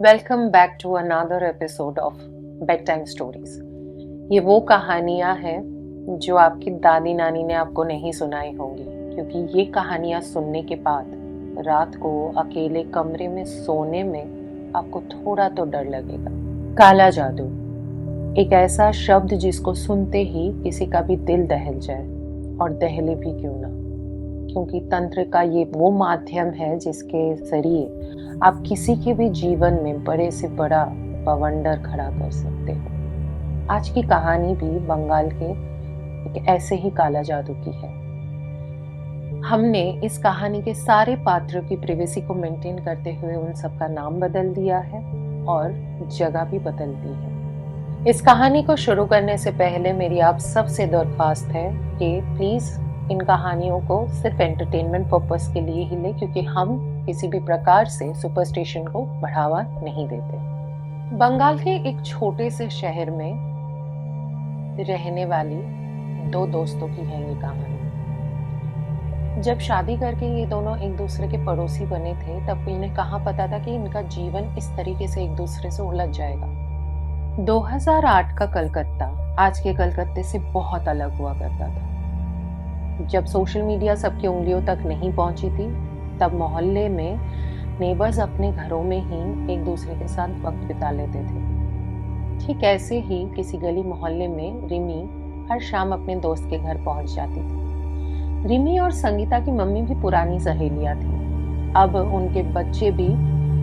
Welcome back to another episode of bedtime stories. ये वो कहानियाँ हैं जो आपकी दादी नानी ने आपको नहीं सुनाई होंगी, क्योंकि ये कहानियाँ सुनने के बाद रात को अकेले कमरे में सोने में आपको थोड़ा तो डर लगेगा। काला जादू एक ऐसा शब्द जिसको सुनते ही किसी का भी दिल दहल जाए, और दहले भी क्यों ना, क्योंकि तंत्र का ये वो माध्यम है जिसके जरिए आप किसी के भी जीवन में बड़े से बड़ा बवंडर खड़ा कर सकते हो। आज की कहानी भी बंगाल के एक ऐसे ही काला जादू की है। हमने इस कहानी के सारे पात्रों की प्रिवेसी को मेंटेन करते हुए उन सबका नाम बदल दिया है और जगह भी बदल दी है। इस कहानी को शुरू करने से पहले मेरी आप सबसे दरख्वास्त है कि प्लीज इन कहानियों को सिर्फ एंटरटेनमेंट पर्पस के लिए ही ले, क्योंकि हम किसी भी प्रकार से सुपरस्टिशन को बढ़ावा नहीं देते। बंगाल के एक छोटे से शहर में रहने वाली दो दोस्तों की है ये कहानी। जब शादी करके ये दोनों एक दूसरे के पड़ोसी बने थे, तब इन्हें कहाँ पता था कि इनका जीवन इस तरीके से एक दूसरे से उलझ जाएगा। 2008 का कलकत्ता आज के कलकत्ते से बहुत अलग हुआ करता था। जब सोशल मीडिया सबकी उंगलियों तक नहीं पहुंची थी, तब मोहल्ले में नेबर्स अपने घरों में ही एक दूसरे के साथ वक्त बिता लेते थे। ठीक ऐसे ही किसी गली मोहल्ले में रिमी हर शाम अपने दोस्त के घर पहुंच जाती थी। रिमी और संगीता की मम्मी भी पुरानी सहेलियां थी। अब उनके बच्चे भी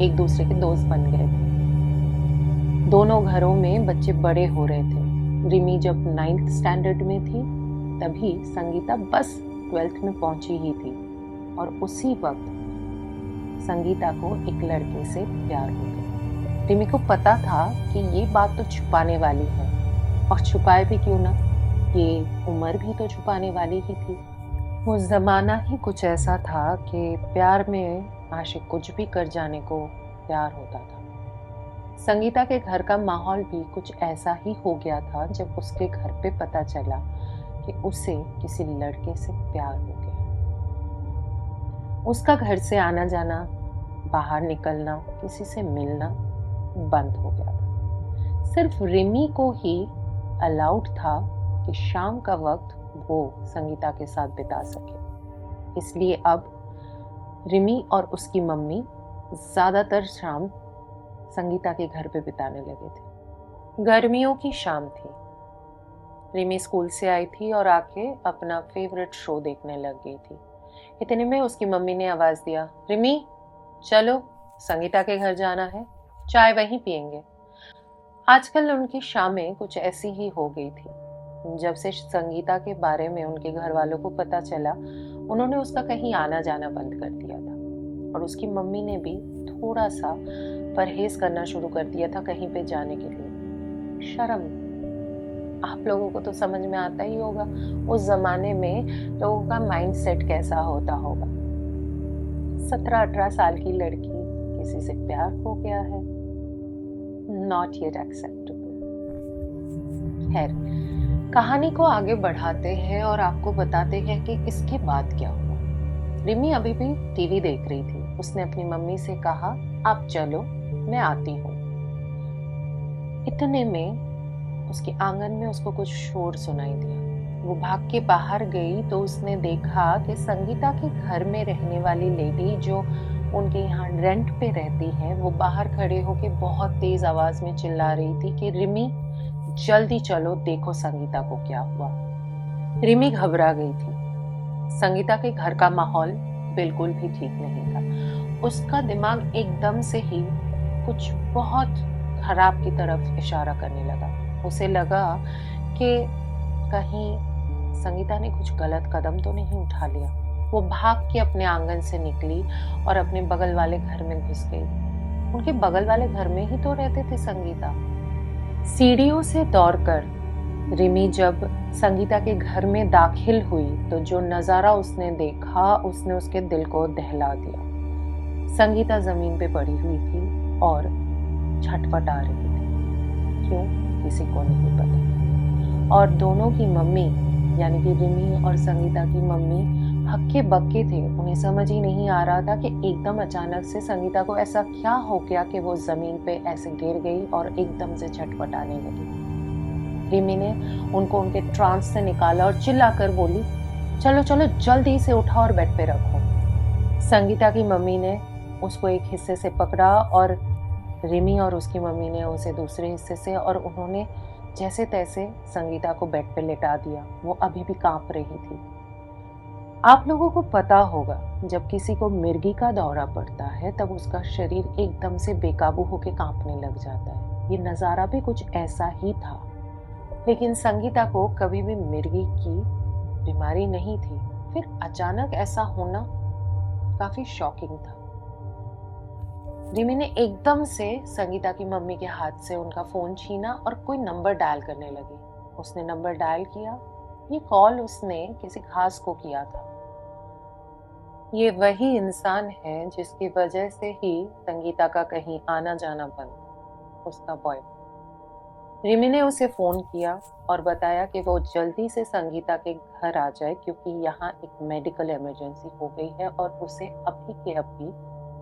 एक दूसरे के दोस्त बन गए थे। दोनों घरों में बच्चे बड़े हो रहे थे। रिमी जब 9th स्टैंडर्ड में थी, तभी संगीता बस 12th में पहुंची ही थी, और उसी वक्त संगीता को एक लड़के से प्यार हो गया। रिमी को पता था कि ये बात तो छुपाने वाली है, और छुपाए भी क्यों ना, ये उम्र भी तो छुपाने वाली ही थी। वो जमाना ही कुछ ऐसा था कि प्यार में आशिक कुछ भी कर जाने को प्यार होता था। संगीता के घर का माहौल भी कुछ ऐसा ही हो गया था जब उसके घर पे पता चला कि उसे किसी लड़के से प्यार हो गया। उसका घर से आना जाना, बाहर निकलना, किसी से मिलना बंद हो गया था। सिर्फ रिमी को ही अलाउड था कि शाम का वक्त वो संगीता के साथ बिता सके। इसलिए अब रिमी और उसकी मम्मी ज्यादातर शाम संगीता के घर पे बिताने लगे थे। गर्मियों की शाम थी। रिमी स्कूल से आई थी और आके अपना फेवरेट शो देखने लग गई थी। इतने में उसकी मम्मी ने आवाज दिया, रिमी चलो संगीता के घर जाना है, चाय वहीं पियेंगे। आजकल उनकी शामें कुछ ऐसी ही हो गई थी। जब से संगीता के बारे में उनके घर वालों को पता चला, उन्होंने उसका कहीं आना जाना बंद कर दिया था, और उसकी मम्मी ने भी थोड़ा सा परहेज करना शुरू कर दिया था कहीं पे जाने के लिए। शर्म, आप लोगों को तो समझ में आता ही होगा उस जमाने में लोगों का माइंडसेट कैसा होता होगा। 17-18 साल की लड़की किसी से प्यार हो गया है, नॉट येट एक्सेप्टेबल। खैर, कहानी को आगे बढ़ाते हैं और आपको बताते हैं कि इसके बाद क्या हुआ। रिमी अभी भी टीवी देख रही थी। उसने अपनी मम्मी से कहा, आप चलो मैं आती हूँ। इतने में उसके आंगन में उसको कुछ शोर सुनाई दिया। वो भाग के बाहर गई तो उसने देखा कि संगीता के घर में रहने वाली लेडी, जो उनके यहाँ रेंट पे रहती है, वो बाहर खड़े होके बहुत तेज आवाज में चिल्ला रही थी कि रिमी जल्दी चलो, देखो संगीता को क्या हुआ। रिमी घबरा गई थी। संगीता के घर का माहौल बिल्कुल भी ठीक नहीं था। उसका दिमाग एकदम से ही कुछ बहुत खराब की तरफ इशारा करने लगा। उसे लगा कि कहीं संगीता ने कुछ गलत कदम तो नहीं उठा लिया। वो भाग के अपने आंगन से निकली और अपने बगल वाले घर में घुस गई। उनके बगल वाले घर में ही तो रहते थे संगीता। सीढ़ियों से दौड़कर रिमी जब संगीता के घर में दाखिल हुई तो जो नजारा उसने देखा, उसने उसके दिल को दहला दिया। संगीता जमीन पे पड़ी हुई थी और छटपटा रही थी। क्यों, किसी को नहीं पता। और दोनों की मम्मी, यानी कि रिमी और संगीता की मम्मी, हक्के बक्के थे। उन्हें समझ ही नहीं आ रहा था कि एकदम अचानक से संगीता को ऐसा क्या हो गया कि वो जमीन पे ऐसे गिर गई और एकदम से छटपटाने लगी। रिमी ने उनको उनके ट्रांस से निकाला और चिल्लाकर बोली, चलो चलो जल्दी से उठा और बेड पे रखो। संगीता की मम्मी ने उसको एक हिस्से से पकड़ा और रिमी और उसकी मम्मी ने उसे दूसरे हिस्से से, और उन्होंने जैसे तैसे संगीता को बेड पे लेटा दिया। वो अभी भी कांप रही थी। आप लोगों को पता होगा, जब किसी को मिर्गी का दौरा पड़ता है तब उसका शरीर एकदम से बेकाबू होकर कांपने लग जाता है। ये नजारा भी कुछ ऐसा ही था। लेकिन संगीता को कभी भी मिर्गी की बीमारी नहीं थी। फिर अचानक ऐसा होना काफी शॉकिंग था। रिमी ने एकदम से संगीता की मम्मी के हाथ से उनका फोन छीना और कोई नंबर डायल करने लगी। उसने नंबर डायल किया। ये कॉल उसने किसी खास को किया था। ये वही इंसान है जिसकी वजह से ही संगीता का कहीं आना जाना बंद, उसका बॉयफ्रेंड। रिमी ने उसे फोन किया और बताया कि वो जल्दी से संगीता के घर आ जाए क्योंकि यहाँ एक मेडिकल इमरजेंसी हो गई है और उसे अभी के अभी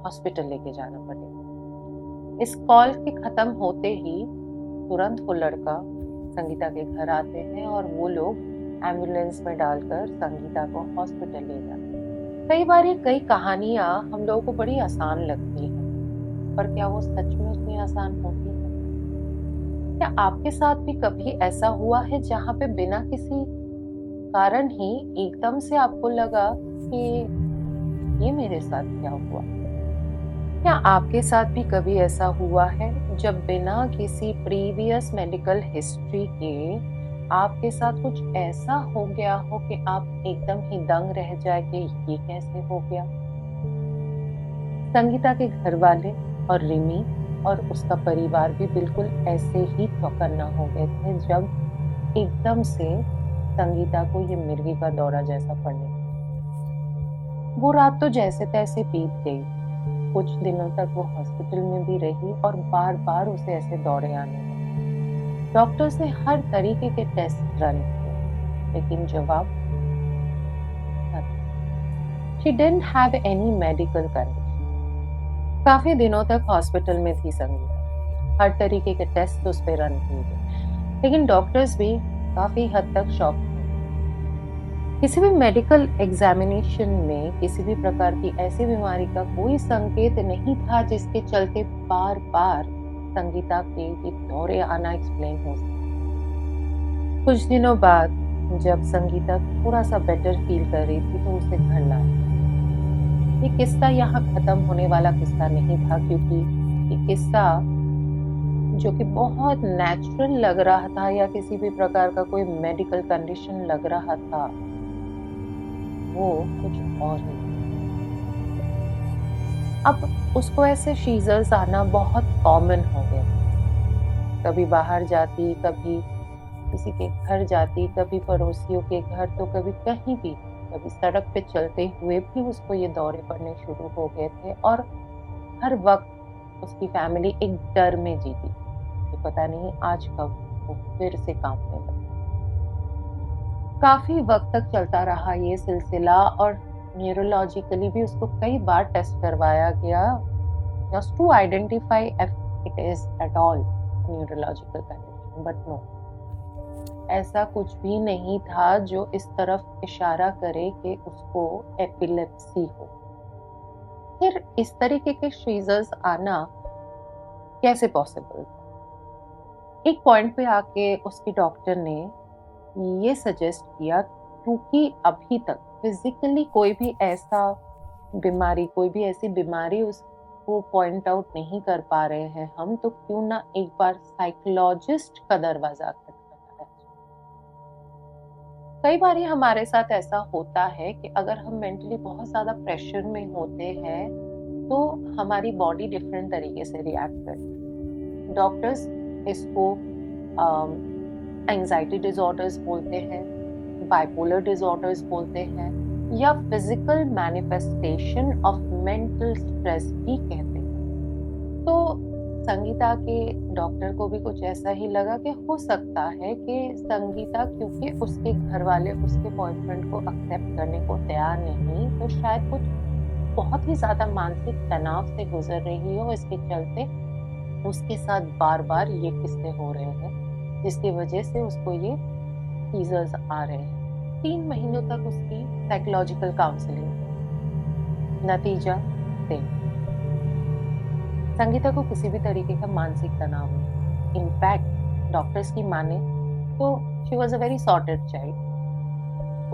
हॉस्पिटल लेके जाना पड़ेगा। इस कॉल के खत्म होते ही तुरंत वो लड़का संगीता के घर आते हैं और वो लोग एम्बुलेंस में डालकर संगीता को हॉस्पिटल ले जाते हैं। कई बार ये कई कहानियां हम लोगों को बड़ी आसान लगती हैं, पर क्या वो सच में उतनी आसान होती है? क्या आपके साथ भी कभी ऐसा हुआ है जहाँ पे बिना किसी कारण ही एकदम से आपको लगा कि ये मेरे साथ क्या हुआ? क्या आपके साथ भी कभी ऐसा हुआ है जब बिना किसी प्रीवियस मेडिकल हिस्ट्री के आपके साथ कुछ ऐसा हो गया हो कि आप एकदम ही दंग रह जाए कि ये कैसे हो गया? संगीता के घर वाले और रिमी और उसका परिवार भी बिल्कुल ऐसे ही चौकन्ना हो गए थे जब एकदम से संगीता को ये मिर्गी का दौरा जैसा पड़ने लगा। वो रात तो जैसे तैसे बीत गई। कुछ दिनों तक वो हॉस्पिटल में भी रही और बार बार उसे ऐसे दौरे आने लगे। डॉक्टर्स ने हर तरीके के टेस्ट रन किए, लेकिन जवाब she didn't have any medical condition. काफी दिनों तक हॉस्पिटल में थी संगीता। हर तरीके के टेस्ट उस पर रन किए गए, लेकिन डॉक्टर्स भी काफी हद तक शॉक थे। किसी भी मेडिकल एग्जामिनेशन में किसी भी प्रकार की ऐसी बीमारी का कोई संकेत नहीं था जिसके चलते बार बार संगीता के ये दौरे आना एक्सप्लेन हो सके। कुछ दिनों बाद जब संगीता थोड़ा सा बेटर फील कर रही थी तो उसे घर लाया। ये किस्सा यहाँ खत्म होने वाला किस्सा नहीं था, क्योंकि ये किस्सा जो कि बहुत नेचुरल लग रहा था या किसी भी प्रकार का कोई मेडिकल कंडीशन लग रहा था, वो कुछ और ही। अब उसको ऐसे शीजर्स आना बहुत कॉमन हो गया। कभी बाहर जाती, कभी किसी के घर जाती, कभी पड़ोसियों के घर, तो कभी कहीं भी, कभी सड़क पे चलते हुए भी उसको ये दौरे पड़ने शुरू हो गए थे। और हर वक्त उसकी फैमिली एक डर में जीती कि पता नहीं आज कब वो फिर से कांपने लगी। काफी वक्त तक चलता रहा ये सिलसिला और न्यूरोलॉजिकली भी उसको कई बार टेस्ट करवाया गया just to identify if it is at all neurological condition, but no, ऐसा कुछ भी नहीं था जो इस तरफ इशारा करे कि उसको एपिलेप्सी हो। फिर इस तरीके के सीजर्स आना कैसे पॉसिबल था? एक पॉइंट पे आके उसकी डॉक्टर ने ये सजेस्ट किया, क्योंकि अभी तक फिजिकली कोई भी ऐसा बीमारी, कोई भी ऐसी बीमारी उसको पॉइंट आउट नहीं कर पा रहे हैं हम, तो क्यों ना एक बार साइकोलॉजिस्ट का दरवाजा खटखटाया। कई बार हमारे साथ ऐसा होता है कि अगर हम मेंटली बहुत ज्यादा प्रेशर में होते हैं तो हमारी बॉडी डिफरेंट तरीके से रिएक्ट करती है। डॉक्टर्स इसको एंजाइटी डिसऑर्डर्स बोलते हैं, बाइपोलर डिसऑर्डर्स बोलते हैं, या physical manifestation of mental stress भी कहते हैं। तो संगीता के डॉक्टर को भी कुछ ऐसा ही लगा कि हो सकता है कि संगीता, क्योंकि उसके घर वाले उसके बॉयफ्रेंड को एक्सेप्ट करने को तैयार नहीं, तो शायद कुछ बहुत ही ज्यादा मानसिक तनाव से गुजर रही हो, इसके चलते उसके साथ बार बार ये किस्से हो रहे हैं, जिसकी वजह से उसको ये सीजर्स आ रहे हैं। 3 महीनों तक उसकी साइकोलॉजिकल काउंसलिंग, नतीजा सेम। संगीता को किसी भी तरीके का मानसिक तनाव नहीं। इनफैक्ट डॉक्टर्स की माने तो she was a very sorted child.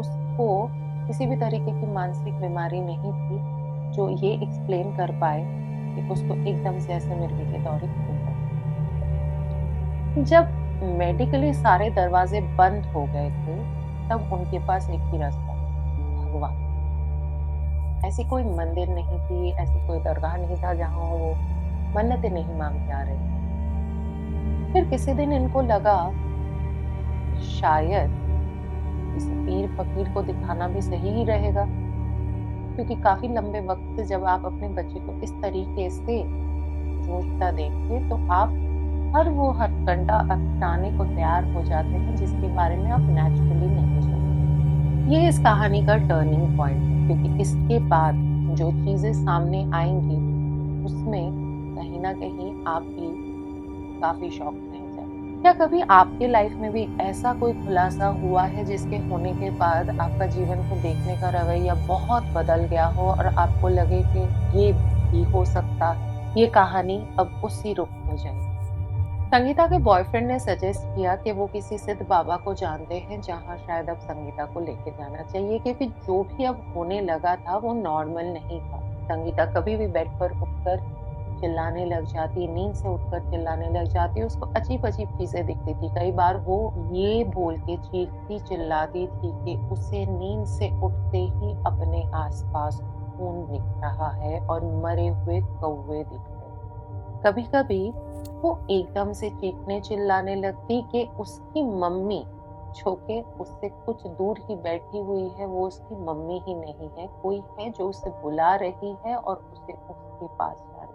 उसको किसी भी तरीके की मानसिक बीमारी नहीं थी जो ये एक्सप्लेन कर पाए कि उसको एकदम से ऐसे मिर्गी के दौरे क्यों हुए। जब मेडिकली सारे दरवाजे बंद हो गए थे, तब उनके पास एक ही रास्ता, भगवान। ऐसी कोई मंदिर नहीं थी, ऐसी कोई दरगाह नहीं था जहां वो मन्नतें नहीं मांग के आ रहे। फिर किसी दिन इनको लगा शायद इस पीर फकीर को दिखाना भी सही ही रहेगा, क्योंकि काफी लंबे वक्त से जब आप अपने बच्चे को इस तरीके से जूझता देखते तो आप हर वो हथकंडा अपनाने को तैयार हो जाते हैं जिसके बारे में आप नेचुरली नहीं सोचते। ये इस कहानी का टर्निंग पॉइंट है, क्योंकि इसके बाद जो चीजें सामने आएंगी उसमें कहीं ना कहीं आप भी काफी शॉक रह जाए। क्या कभी आपके लाइफ में भी ऐसा कोई खुलासा हुआ है जिसके होने के बाद आपका जीवन को देखने का रवैया बहुत बदल गया हो और आपको लगे कि ये भी हो सकता है? ये कहानी अब उसी रुख हो जाएगी। संगीता के बॉयफ्रेंड ने सजेस्ट किया कि वो किसी सिद्ध बाबा को जानते हैं जहां शायद अब संगीता को लेके जाना चाहिए, क्योंकि जो भी अब होने लगा था वो नॉर्मल नहीं था। संगीता कभी भी बेड पर उठकर चिल्लाने लग जाती, नींद से उठकर चिल्लाने लग जाती, उसको अजीब अजीब चीजें दिखती थी। कई बार वो ये बोल के चीखती चिल्लाती थी कि उसे नींद से उठते ही अपने आसपास खून दिख रहा है और मरे हुए कौवे दिख रहे। कभी कभी वो एकदम से चीखने चिल्लाने लगती कि उसकी मम्मी, जो कि उससे कुछ दूर ही बैठी हुई है, वो उसकी मम्मी ही नहीं है, कोई है जो उसे बुला रही है और उसे उसके पास जाना है।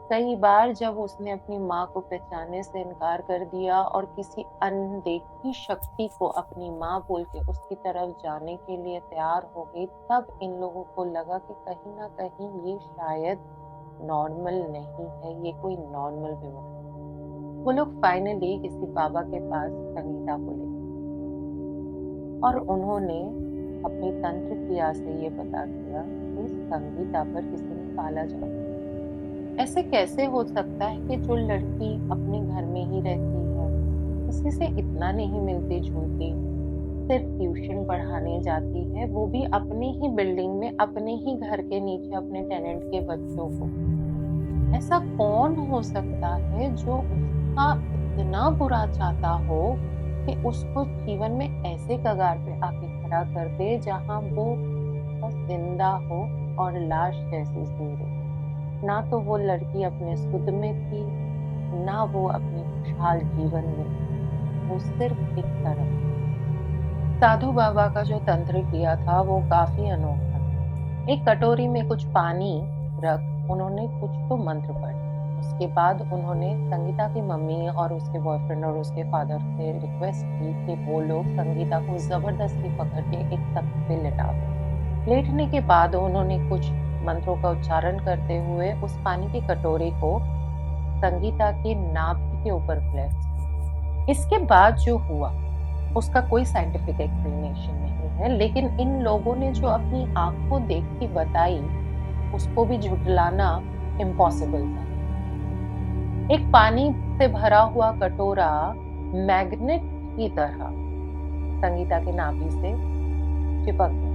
कई बार जब उसने अपनी माँ को पहचानने से इनकार कर दिया और किसी अनदेखी शक्ति को अपनी माँ बोल के उसकी तरफ जाने के लिए तैयार हो गई, तब इन लोगों को लगा कि कहीं ना कहीं ये शायद नॉर्मल नहीं है, ये कोई नॉर्मल बीमारी। वो लोग फाइनली किसी बाबा के पास संगीता को ले और उन्होंने अपनी तंत्र क्रिया से ये पता किया कि संगीता पर किसी ने काला जादू। ऐसे कैसे हो सकता है कि जो लड़की अपने घर में ही रहती है, किसी से इतना नहीं मिलती जुलती, सिर्फ ट्यूशन पढ़ाने जाती है, वो भी अपनी ही बिल्डिंग में, अपने ही घर के नीचे अपने टेनेंट के बच्चों को, ऐसा कौन हो सकता है जो उसका इतना बुरा चाहता हो कि उसको जीवन में ऐसे कगार पे आके खड़ा कर दे जहां वो बस जिंदा हो और लाश जैसी जी रही। ना तो वो लड़की अपने सुध में थी, ना वो अपने खुशहाल जीवन में, वो सिर्फ एक तरफ। साधु बाबा का जो तंत्र किया था वो काफी अनोखा था। एक कटोरी में कुछ पानी रख उन्होंने कुछ तो मंत्र पढ़े। उसके बाद उन्होंने संगीता की मम्मी और उसके बॉयफ्रेंड और उसके फादर से रिक्वेस्ट की कि वो लोग संगीता को जबरदस्ती पकड़ के एक तख्त पे लिटा दें। लेटने के बाद उन्होंने कुछ मंत्रों का उच्चारण करते हुए उस पानी की कटोरी को संगीता के नाभि के ऊपर फ्लैक्स। इसके बाद जो हुआ उसका कोई साइंटिफिक एक्सप्लेनेशन नहीं है, लेकिन इन लोगों ने जो अपनी आंखों देखी बताई उसको भी झुटलाना इम्पॉसिबल था। एक पानी से भरा हुआ कटोरा मैग्नेट की तरह संगीता के नाभि से चिपक गया।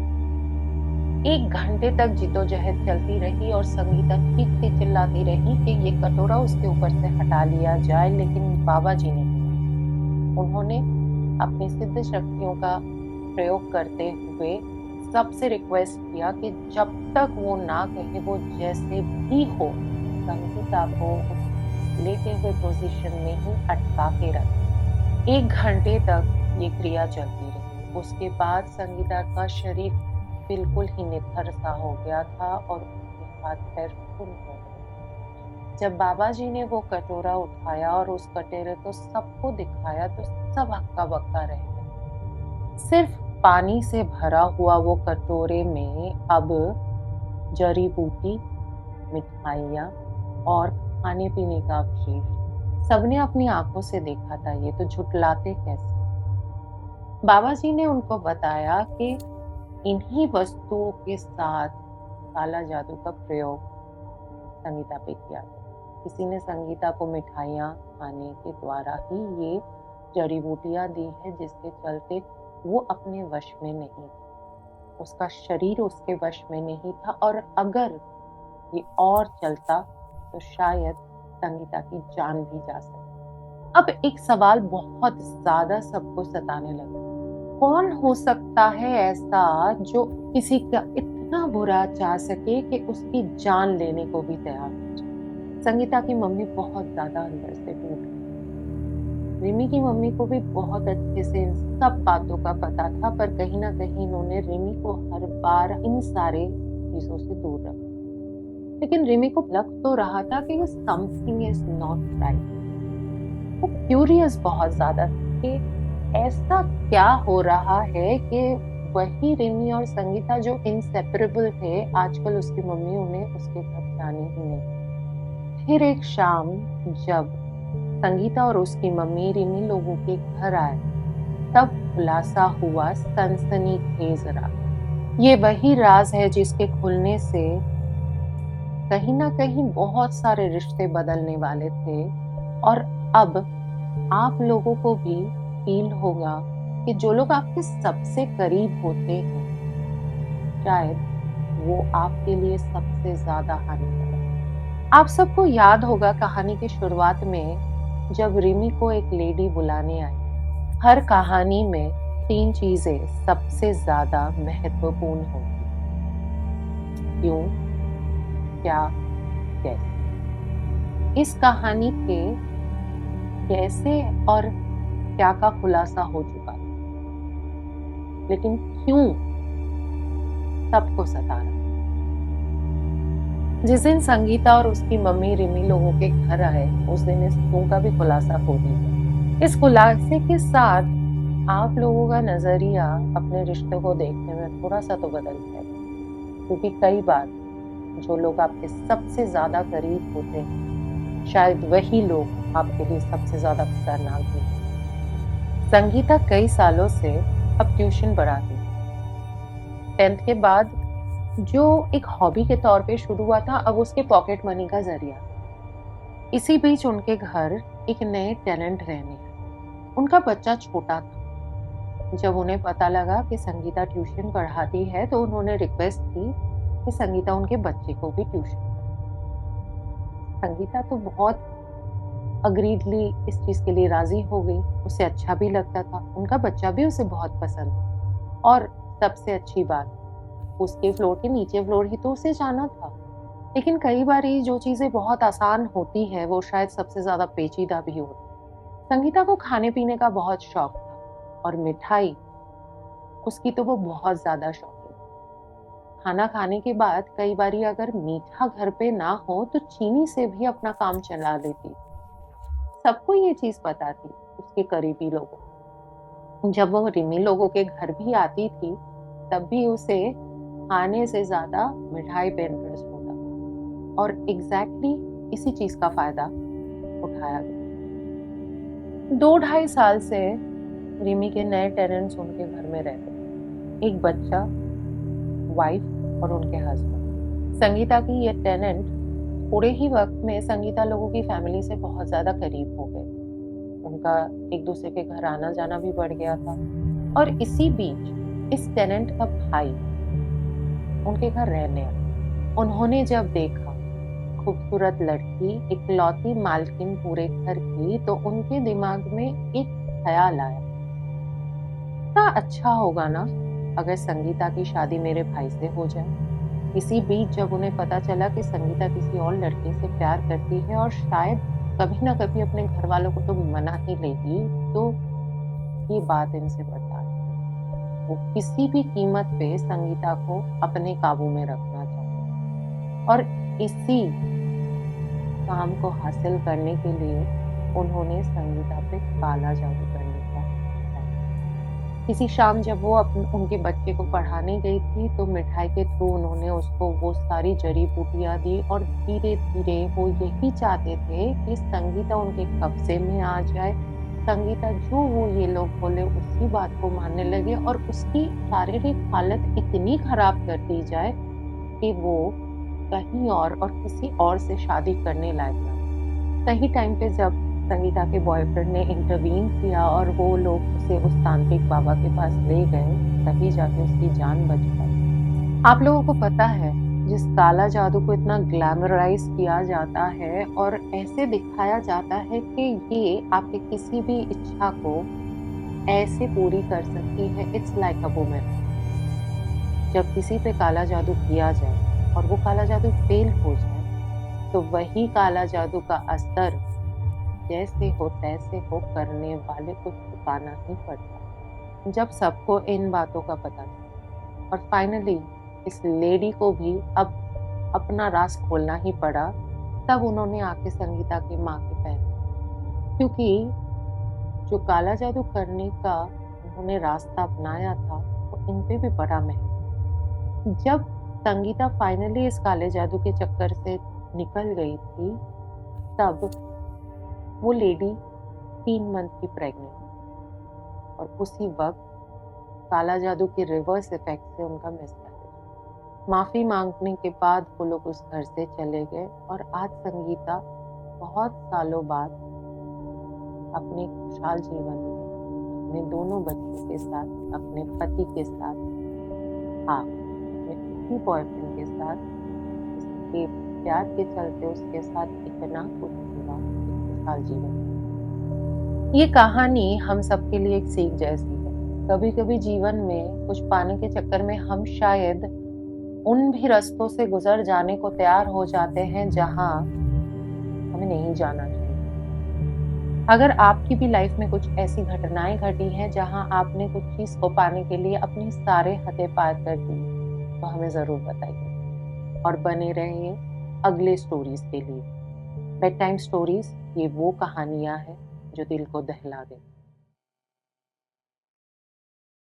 1 घंटे तक जिद्दोजहद चलती रही और संगीता चीखती चिल्लाती रही कि ये कटोरा उसके ऊपर से हटा लिया जाए, लेकिन बाबा जी ने उन्होंने अपनी सिद्ध शक्तियों का प्रयोग करते हुए सबसे रिक्वेस्ट किया कि जब तक वो ना कहे वो जैसे भी हो संगीता को लेटे हुए पोजीशन में ही अटका के रखे। 1 घंटे तक ये क्रिया चलती रही। उसके बाद संगीता का शरीर बिल्कुल ही निथर सा हो गया था और उसके हाथ पैर सुन्न हो गए। जब बाबा जी ने वो कटोरा उठाया और उस कटोरे को सबको दिखाया तो सब हक्का बक्का रह गए। सिर्फ पानी से भरा हुआ वो कटोरे में अब जड़ी बूटी, मिठाइयाँ और खाने पीने का अवशेष। सबने अपनी आंखों से देखा था, ये तो झुठलाते कैसे। बाबा जी ने उनको बताया कि इन्हीं वस्तुओं के साथ काला जादू का प्रयोग संगीता पे किया गया। किसी ने संगीता को मिठाइयाँ खाने के द्वारा ही ये जड़ी बूटियां दी है, जिसके चलते वो अपने वश में नहीं थी, उसका शरीर उसके वश में नहीं था, और अगर ये और चलता तो शायद संगीता की जान भी जा सकती। अब एक सवाल बहुत ज्यादा सबको सताने लगा, कौन हो सकता है ऐसा जो किसी का इतना बुरा चाह सके कि उसकी जान लेने को भी तैयार हो जाए। संगीता की मम्मी बहुत ज्यादा अंदर से टूट गई। रिमी की मम्मी को भी बहुत अच्छे से इन सब बातों का पता था, पर कहीं ना कहीं इन्होंने रिमी को हर बार इन सारे चीजों से दूर रखा। लेकिन रिमी को लग तो रहा था कि समथिंग इज नॉट राइट। वो क्यूरियस बहुत ज्यादा थी कि ऐसा क्या हो रहा है कि वही रिमी और संगीता जो इनसेपरेबल थे, आजकल उसकी मम्मी उन्हें उसके घर जाने ही नहीं। फिर एक शाम जब संगीता और उसकी मम्मी रिमी लोगों के घर आए, तब खुलासा हुआ सनसनीखेज राज। ये वही राज है जिसके खुलने से कहीं ना कहीं बहुत सारे रिश्ते बदलने वाले थे, और अब आप लोगों को भी फील होगा कि जो लोग आपके सबसे करीब होते हैं, शायद वो आपके लिए सबसे ज्यादा हानिकारक। आप सबको याद होगा कहानी की शुरुआत में जब रिमी को एक लेडी बुलाने आई। हर कहानी में 3 चीजें सबसे ज्यादा महत्वपूर्ण होती, क्यों, क्या, कैसे। इस कहानी के कैसे और क्या का खुलासा हो चुका था, लेकिन क्यों सबको सता रहा। जिस दिन संगीता और उसकी मम्मी रिमी लोगों के घर आए, उस दिन इस क्यों का भी खुलासा हो गया। इस खुलासे के साथ आप लोगों का नजरिया अपने रिश्ते को देखने में थोड़ा सा तो बदल जाएगा, क्योंकि कई बार जो लोग आपके सबसे ज्यादा करीब होते हैं, शायद वही लोग आपके लिए सबसे ज्यादा खतरनाक भी हैं। संगीता कई सालों से अब ट्यूशन पढ़ाती है। 10th के बाद जो एक हॉबी के तौर पे शुरू हुआ था, अब उसके पॉकेट मनी का जरिया। इसी बीच उनके घर एक नए टेनेंट रहने आए। उनका बच्चा छोटा था। जब उन्हें पता लगा कि संगीता ट्यूशन पढ़ाती है, तो उन्होंने रिक्वेस्ट की कि संगीता उनके बच्चे को भी ट्यूशन पढ़ाए। संगीता तो बहुत अग्रीडली इस चीज के लिए राजी हो गई। उसे अच्छा भी लगता था, उनका बच्चा भी उसे बहुत पसंद था, और सबसे अच्छी बात, उसके फ्लोर के नीचे फ्लोर ही तो उसे जाना था। लेकिन कई बार ये जो चीजें बहुत आसान होती है, वो शायद सबसे ज्यादा पेचीदा भी होती। संगीता को खाने पीने का बहुत शौक था, और मिठाई उसकी तो वो बहुत ज्यादा शौकीन। खाना खाने के बाद कई बार अगर मीठा घर पे ना हो तो चीनी से भी अपना काम चला लेती। सबको ये चीज पता थी, उसके करीबी लोगों। जब वो रिमी लोगों के घर भी आती थी, तब भी उसे खाने से ज्यादा मिठाई पे इंटरेस्ट होता था, और एग्जैक्टली इसी चीज का फायदा उठाया गया। 2-2.5 साल से रिमी के नए टेनेंट्स उनके घर में रहते थे, एक बच्चा, वाइफ और उनके हस्बैंड। संगीता की ये टेनेंट थोड़े ही वक्त में संगीता लोगों की फैमिली से बहुत ज्यादा करीब हो गए। उनका एक दूसरे के घर आना जाना भी बढ़ गया था, और इसी बीच इस टेनेंट का भाई उनके घर रहने आया। उन्होंने जब देखा खूबसूरत लड़की, इकलौती मालकिन पूरे घर की, तो उनके दिमाग में एक ख्याल आया, कितना अच्छा होगा ना अगर संगीता की शादी मेरे भाई से हो जाए। इसी बीच जब उन्हें पता चला कि संगीता किसी और लड़के से प्यार करती है, और शायद कभी ना कभी अपने घर वालों को तो मना ही लेगी, तो ये बात इनसे बता दी। वो किसी भी कीमत पे संगीता को अपने काबू में रखना चाहते, और इसी काम को हासिल करने के लिए उन्होंने संगीता पे काला जादू करने का फैसला। किसी शाम जब वो उनके बच्चे को पढ़ाने गई थी तो मिठाई के थ्रू उन्होंने उसको वो सारी जड़ी बूटियां दी और धीरे धीरे वो यही चाहते थे कि संगीता उनके कब्जे में आ जाए। संगीता जो वो ये लोग बोले उसी बात को मानने लगे और उसकी शारीरिक हालत इतनी खराब कर दी जाए कि वो कहीं और किसी और से शादी करने लायक ना। सही टाइम पे जब संगीता के बॉयफ्रेंड ने इंटरवीन किया और वो लोग उसे उस तांत्रिक बाबा के पास ले गए, तभी जाके उसकी जान बच पाई। आप लोगों को पता है, जिस काला जादू को इतना ग्लैमराइज किया जाता है और ऐसे दिखाया जाता है कि ये आपके किसी भी इच्छा को ऐसे पूरी कर सकती है, इट्स लाइक अ वुमन। जब किसी पे काला जादू किया जाए और वो काला जादू फेल हो जाए तो वही काला जादू का असर जैसे हो तैसे हो करने वाले को चुकाना ही पड़ता। जब सबको इन बातों का पता चला और फाइनली इस लेडी को भी अब अपना राज खोलना ही पड़ा, तब उन्होंने आके संगीता की माँ के पैर, क्योंकि जो काला जादू करने का उन्होंने रास्ता अपनाया था वो इन पे भी बड़ा महंगा। जब संगीता फाइनली इस काले जादू के चक्कर से निकल गई थी, तब वो लेडी 3 मंथ की प्रेग्नेंट और उसी वक्त काला जादू के रिवर्स इफेक्ट से उनका मिसकैरेज। माफी मांगने के बाद वो लोग उस घर से चले गए और आज संगीता बहुत सालों बाद अपने खुशहाल जीवन में अपने दोनों बच्चों के साथ, अपने पति के साथ, अपने बॉयफ्रेंड के साथ, उसके प्यार के चलते उसके साथ इतना कुछ हुआ, खुशहाल जीवन। ये कहानी हम सबके लिए एक सीख जैसी है। कभी कभी जीवन में कुछ पाने के चक्कर में हम शायद उन भी रास्तों से गुजर जाने को तैयार हो जाते हैं जहां हमें नहीं जाना चाहिए। अगर आपकी भी लाइफ में कुछ ऐसी घटनाएं घटी हैं जहां आपने कुछ चीज को पाने के लिए अपने सारे हदें पार कर दी, तो हमें जरूर बताइए और बने रहिए अगले स्टोरीज के लिए। बेड टाइम स्टोरीज ये वो कहानियां हैं जो दिल को दहला दे।